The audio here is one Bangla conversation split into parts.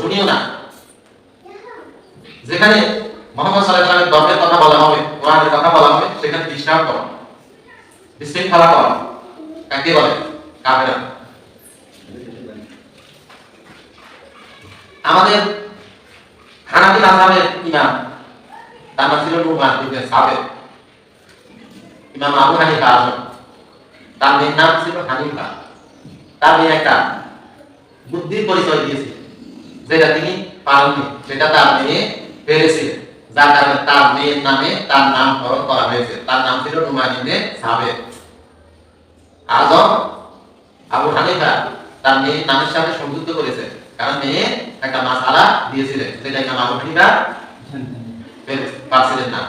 শুনিও না। যেখানে মুহাম্মদ সাল্লাল্লাহু আলাইহি ওয়াসাল্লামের ধর্মের কথা বলা হবে, কোরআনের কথা বলা হবে, সেখানে ডিস্টার্ব করো, বিশৃঙ্খলা করো, কাকে বলে? কাফেররা। আমাদের হানাফি মাযহাবের ইমাম, তার নাম ছিল নুমান ইবনে সাবিত, ইমাম আবু হানিফা আজম, তার মেয়ের নাম ছিল হানিফা। তার মেয়ে একটা বুদ্ধির পরিচয় দিয়েছিল, যেটা তিনি পাননি, সেটা তার মেয়ে পেরেছিলেন, যার কারণে তার মেয়ের নামে তার নামকরণ করা হয়েছে। তার নাম ছিল নুমান ইবনে সাবিত। আজম আবু হানিফা তার মেয়ের নামের সাথে সংযুক্ত করেছে, কারণ মেয়ে একটা মাসালা দিয়েছিলেন, যেটা ইমাম আবু হানিফা পারছিলেন না।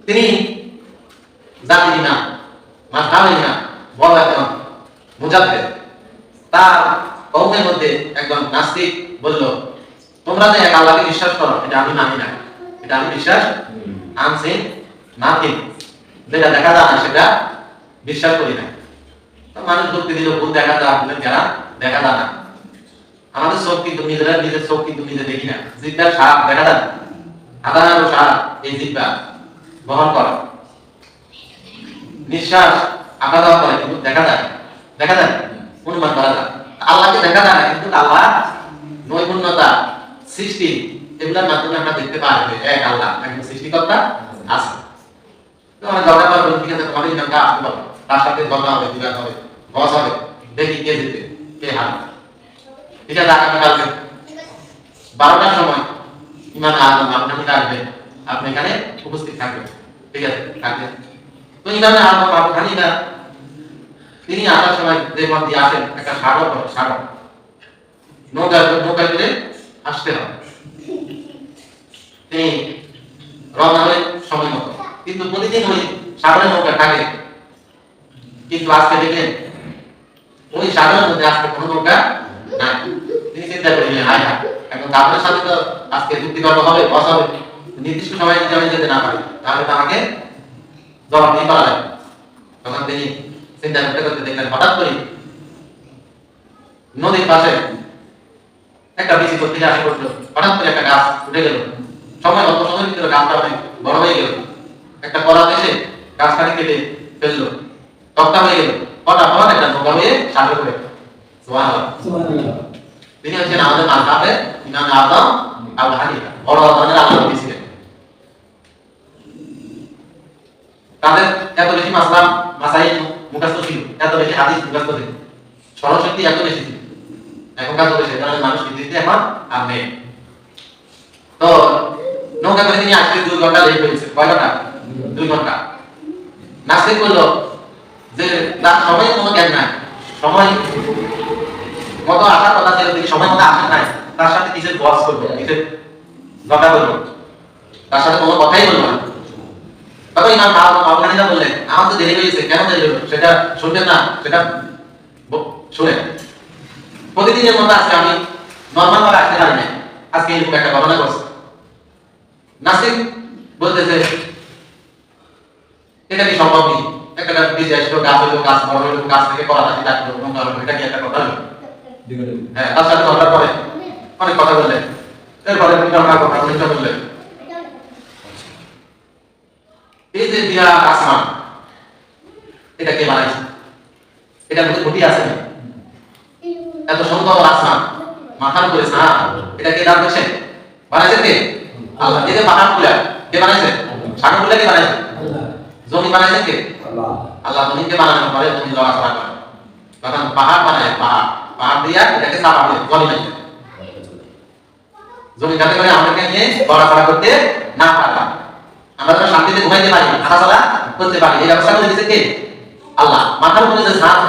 তিনি জাতির ইমাম, মাযহাবের ইমাম, বড় একজন মুজাদ্দিদ। তার কওমের মধ্যে একজন নাস্তিক বলল, তোমরা যে এক আল্লাহকে বিশ্বাস করো, এটা আমি মানি না, এটা আমি বিশ্বাস আনছি নাথিং, যেটা দেখা যায় না সেটা বিশ্বাস করি না। তো মানুষ যুক্তি দিল, ভুল দেখা যায়, ভুলের যারা দেখা যায় না। আমাদের চোখ কিন্তু নিজের চোখ কিন্তু নিজে দেখি না। জিহ্বার সাপ দেখা যায়, হাজারো সাপ এই জিহ্বা বহন করে, নিঃশ্বাস আঁকা দেওয়া করে, কিন্তু দেখা যায় অনুমান করা যায়। আল্লাহকে দেখা যায় না, কিন্তু আল্লাহ নৈপুণ্যতা, সৃষ্টি, এগুলোর মাধ্যমে আমরা দেখতে পাই যে এক আল্লাহ, একজন সৃষ্টিকর্তা আছে। তো আমরা দরকার পড়বে, ঠিক আছে, তোমাদের ইমামটা আসতে পারবে, তার সাথে ঝগড়া হবে, বিবাদ হবে, বস হবে, দেখি কে জিতে কে হারবে। ঠিক আছে, আগামীকালকে 12টার সময় ইমাম আজম আপনাকে আসবেন, আপনি এখানে উপস্থিত থাকবেন। ঠিক আছে, থাকবেন। তো ইমাম আজম আবু হানিফা তিনি আসার সময় যে পথ দিয়ে আসেন, একটা সাগর নৌকায় করে আসতে হবে। তিনি রওনা হলেন সময় মতো, কিন্তু প্রতিদিন ওই সাগরের নৌকা থাকে, কিন্তু আজকে দেখলেন ওই সাগরের মধ্যে আজকে কোনো নৌকা নাই। তিনি চিন্তা করলেন, হায় হায়, এখন কাপড়ের সাথে তো আজকে যুক্তি তর্ক হবে, বস হবে, নির্দিষ্ট সময়ে যদি আমি যেতে না পারি, তাহলে তো আমাকে জবাব দিয়ে পারা যাবে। তখন তিনি চিন্তা করতে দেখলেন, হঠাৎ করে নদীর পাশে একটা বিচিত্র তীরে আসে পড়লো। হঠাৎ করে একটা গাছ উঠে গেল, অল্প সময়ের ভিতরে গাছটা অনেক বড় হয়ে গেল। একটা করাত এসে গাছটাকে কেটে ফেললো, তক্তা হয়ে গেল, হঠাৎ একটা নৌকা হয়ে সাগরে পড়ে। সুবহানাল্লাহ। তিনি হচ্ছেন আমাদের মাযহাবের ইমাম আযম আবু হানিফা, বড় ধরনের আল্লাহ ছিলেন। তাদের এত বেশি মাসাইল মুখস্থ ছিল, এত বেশি হাদিস মুখস্থ ছিল, স্মরণশক্তি এত বেশি ছিল। এখনকার যুগে সে ধরনের মানুষ পৃথিবীতে এখন আর নেই। তো নৌকা করে তিনি আসতে 2 ঘন্টা লেট হয়েছে। কয় ঘন্টা? 2 ঘন্টা। নাস্তিক বলল যে তার সময় কোনো জ্ঞান নাই, সময় মতো আসার কথা ছিল, তিনি সময় মতো আসেন নাই, তার সাথে কিসের বস করবো, কিসের ঝগড়া করবো, তার সাথে কোনো কথাই বলবো না। তখন ইমাম আবু হানিফা বললেন, আমার তো দেরি হয়েছে, কেন দেরি হলো সেটা শুনবেন না, সেটা শুনেন। প্রতিদিনের মতো আজকে আমি নরমাল ভাবে আসতে পারি না, আজকে এরকম একটা ঘটনা ঘটছে। নাসিক বলতেছে, এটা কি সম্ভব নেই, একটা বিজে আসলো, গাছ হইলো, গাছ বড় হইলো, গাছ থেকে কলা চাষি ডাকলো, নৌকা হলো, এটা কি একটা কথা হলো? হ্যাঁ, তার সাথে ঝগড়া করে অনেক কথা বললেন। এরপরে কথা বললেন, এই যে বিরাট আসমান, এটা কে বানাইছে? এটা মধ্যে ঘটি আছে না? এত সুন্দর আসমান, মাথার উপরে ছাদ, এটা কে দান করছেন? বানাইছেন কে? আল্লাহ। এই যে পাহাড় গুলা কে বানাইছেন? সাগর গুলা কে বানাইছেন? জমি বানাইছেন কে? আল্লাহ। আল্লাহ জমিকে বানানোর পরে জমি লড়াচড়া করে, তখন পাহাড় বানায়, পাহাড় দিয়া এটাকে চাপা দিয়ে জমি নাই, জমি যাতে করে আমাদেরকে নিয়ে লড়াচড়া করতে না পারলাম, আমরা যেন শান্তিতে ঘুমাইতে পারি, হাঁটাচলা করতে পারি, এই ব্যবস্থা করে দিয়েছে কে? আল্লাহ। মাথার উপরে যে ছাদ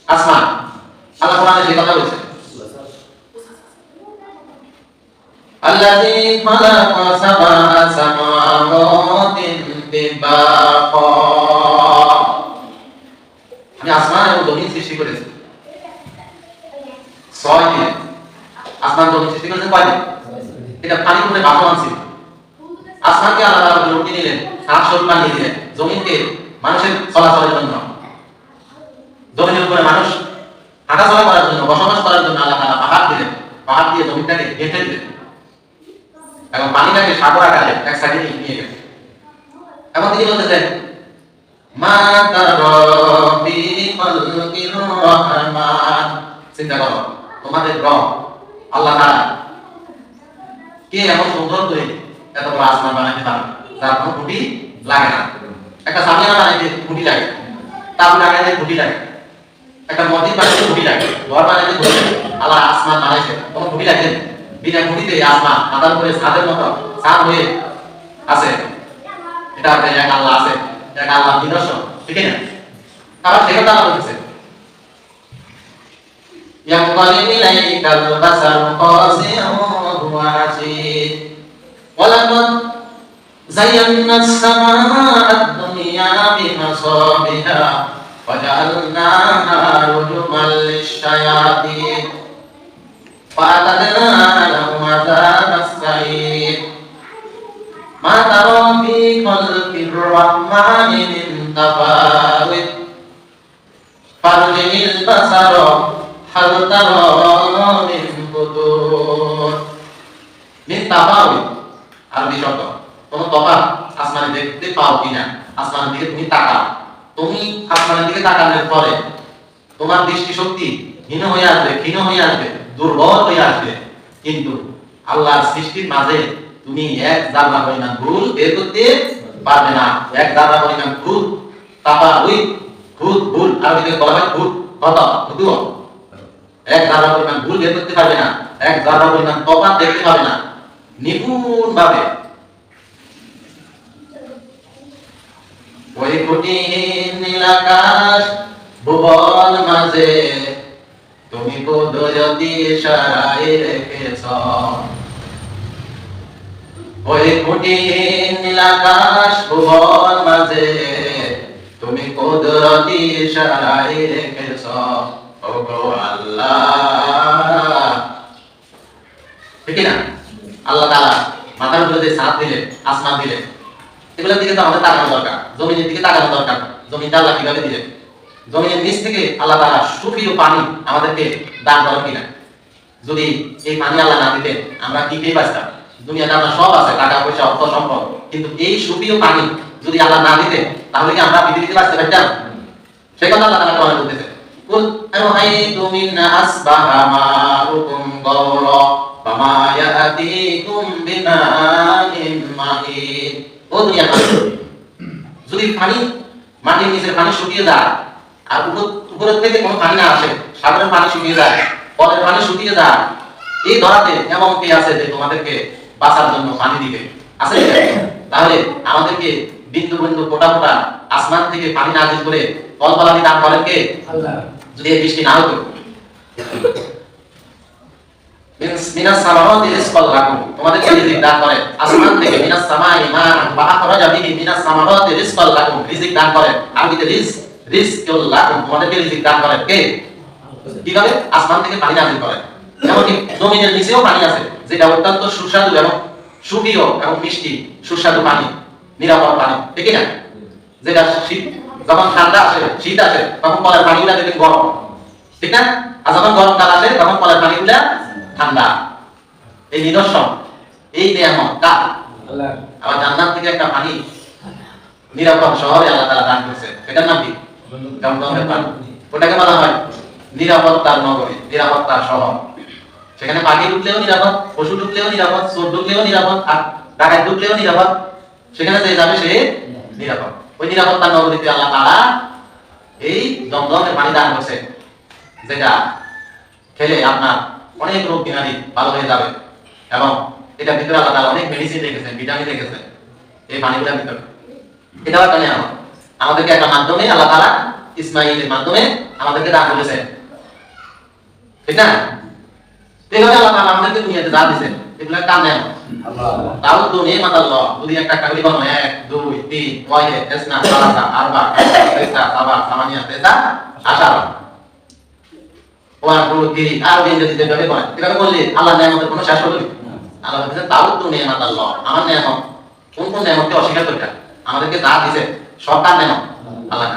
আসমান, আল্লাহ কোরআনে সেই কথা বলছে, আল্লাযী খালাকা সাবআ সামাওয়াতিন তিবাকা, আমি আসমান এবং জমিন সৃষ্টি করেছি 6 দিনে। আসমান জমিন সৃষ্টি করেছেন কয় দিন? এটা পানি করে ভাসমান ছিল। আসমানকে আল্লাহ তাআলা লুটি নিলেন, আকাশ বানিয়ে দিলেন, জমিনকে মানুষের চলাচলের জন্য, জমিনের উপরে মানুষ হাঁটাচলা করার জন্য, বসবাস করার জন্য আল্লাহ এবং পানিটাকে সাগর আকারে এক সাইডে নিয়ে গেছে। এখন তিনি বলতেছেন মা তারা ফি খালকির রহমান, চিন্তা করো তোমাদের রব আল্লাহ তাআলা কে এমন সুন্দর করে এত বড় আসমান বানাইতে পারে যার কোনো খুঁটি লাগে না। একটা সামিয়ানা বানাইতে খুঁটি লাগে, তাবু লাগাইতে খুঁটি লাগে, একটা মসজিদ বানাইতে খুঁটি লাগে, ঘর বানাইতে খুঁটি লাগে। আল্লাহ আসমান বানাইছে, কোনো খুঁটি লাগে বিনা খুঁটিতে আসমান মাথার উপরে ছাদের মতো ছাদ হয়ে আছে। এটা এক আল্লাহ আছে, এক আল্লাহ নিদর্শন, ঠিক না? আবার সেটা তারা বলতেছে ينقلب إليك البصر خاسئا وهو حسير ولقد زينا السماء الدنيا بمصابيح وجعلناها رجوما للشياطين وأعتدنا لهم عذاب السعير ما ترى في خلق الرحمن من تفاوت فارجع البصر هل ترى من فطور من تفاوت আরবি শব্দ কোন তফাৎ আসমানে দেখতে পাও কিনা, আসমানের দিকে তুমি তাকাও, তুমি আসমানের দিকে তাকানোর পরে তোমার দৃষ্টি শক্তি হীন হয়ে আসবে, ক্ষীণ হয়ে আসবে, দুর্বল হয়ে আসবে, কিন্তু আল্লাহর সৃষ্টির মাঝে তুমি এক জাররা পরিমাণ ভুল বের করতে পারবে না। এক জাররা পরিমাণ ভুল তাফাউত, ভুল আরবিতে বলা হয় ভুল খতা ভুল, এক জাররা পরিমাণ ভুল বের করতে পারবে না, এক জাররা পরিমাণ তফাৎ দেখতে পাবে না নিপুণ ভাবে। ওই কঠিন নীল আকাশ ভুবন মাঝে তুমি কুদরতি ইশারায় রেখেছ, ওই কঠিন নীল আকাশ ভুবন মাঝে তুমি কুদরতি ইশারায় রেখেছ। ওগো আল্লাহ, ঠিক না? আল্লাহ তাআলা মাথার উপরে যে ছাদ দিলেন, আসমান দিলেন, এগুলোর দিকে তো আমাদের তাকানো দরকার, জমিনের দিকে তাকানো দরকার। জমিটা আল্লাহ কিভাবে দিলেন? জমিনের নিচ থেকে আল্লাহ তাআলা সুফিও পানি আমাদেরকে দান করেন কিনা? যদি এই পানি আল্লাহ না দিতেন আমরা কি খেয়ে বাঁচতাম? দুনিয়াতে আমরা সব আছে, টাকা পয়সা অর্থ সম্পদ, কিন্তু এই সুফিও পানি যদি আল্লাহ না দিতেন তাহলে কি আমরা পৃথিবীতে বাঁচতে পারতাম? সেই কথা আল্লাহ তাআলা কোরআনে বলতেছেন, কুল আরাইতু মিন আসবাহা মাউকুম গাওরা ফামা ইয়াতিকুম বিমাইন মাহিন। ও দুনিয়ার মানুষ, যদি পানি মাটির নিচের পানি শুকিয়ে যায় আর উপরের থেকে কোনো পানি না আসে, সাগরের পানি শুকিয়ে যায়, পরের পানি শুকিয়ে যায়, এই ধরাতে এমন কে আছে যে তোমাদেরকে বাঁচার জন্য পানি দিবে? আছে? তাহলে আমাদেরকে বিন্দু বিন্দু ফোঁটা ফোঁটা আসমান থেকে পানি নাযিল করে কলকলানি দান করেন কে? আল্লাহ। যদি এই বৃষ্টি না হতো, মিনাস সামাওয়াতি রিজকাল লাকুম, তোমাদেরকে রিজিক দান করেন আসমান থেকে, মিনাস সামাই মান ওয়া আখরাজা বিহি মিনাস সামাওয়াতি রিজকাল লাকুম, রিজিক দান করেন। আরবিতে রিজকাল লাকুম, তোমাদেরকে রিজিক দান করেন কে? কিভাবে? আসমান থেকে পানি নাযিল করেন। এমনকি জমিনের নিচেও পানি আছে যেটা অত্যন্ত সুস্বাদু এবং সুপেয় এবং মিষ্টি সুস্বাদু পানি, নিরাপদ পানি, ঠিক না? যেটা শীত যখন ঠান্ডা আসে, শীত আসে, তখন কলের পানিগুলা দেখবেন গরম, ঠিক না? আর যখন গরমকাল আসে তখন কলের পানিগুলা ঠান্ডা। এই নিদর্শন, এই নিয়ামত কার? আল্লাহ। আবার জান্নাত থেকে একটা পানি নিরাপদ শহরে আল্লাহ তাআলা দান করেছে, এটার নাম কি? জমজমের পানি। ওটাকে বলা হয় নিরাপত্তার নগরী, নিরাপত্তার শহর। সেখানে পাখি ঢুকলেও নিরাপদ, পশু ঢুকলেও নিরাপদ, চোর ঢুকলেও নিরাপদ, আর ডাকাত ঢুকলেও নিরাপদ। সেখানে যে যাবে সে নিরাপদ। ওই নিরাপত্তার নগরীতে আল্লাহ তাআলা এই জমজমের পানি দান করেছে, যেটা খেলে আপনার অনেক রোগ বিমারি ভালো হয়ে যাবে। এবং এটার ভিতরে আল্লাহ তাআলা অনেক মেডিসিন রেখেছেন, ভিটামিন রেখেছেন এই পানিগুলোর ভিতরে। এটাও একটা নিয়ামত, আমাদেরকে একটা মাধ্যমে আল্লাহ তাআলা ইসমাঈলের মাধ্যমে আমাদেরকে দান করেছেন, ঠিক না? এইভাবে আল্লাহ তাআলা আমাদেরকে দুনিয়াতে যা দিয়েছেন এগুলো কার নিয়ামত? আল্লাহ। তাও তো নিয়ামত আল্লাহ। যদি একটা কাগলি বানো 1 2 3 ওয়াহিদ ইসনা সালাসা আরবা ইসা সাবা সামানিয়া তেসা আশারা 1 2 3 আর দিন যদি যেভাবে করে এভাবে বললে আল্লাহ নিয়ামতের কোনো শেষ হবে না। আল্লাহ বলেছেন তাও তো নিয়ামত আল্লাহ, আমার নিয়ামত। কোন কোন নিয়ামতকে অস্বীকার করতে? আমাদেরকে যা দিয়েছে সব কার নিয়ামত? আল্লাহ।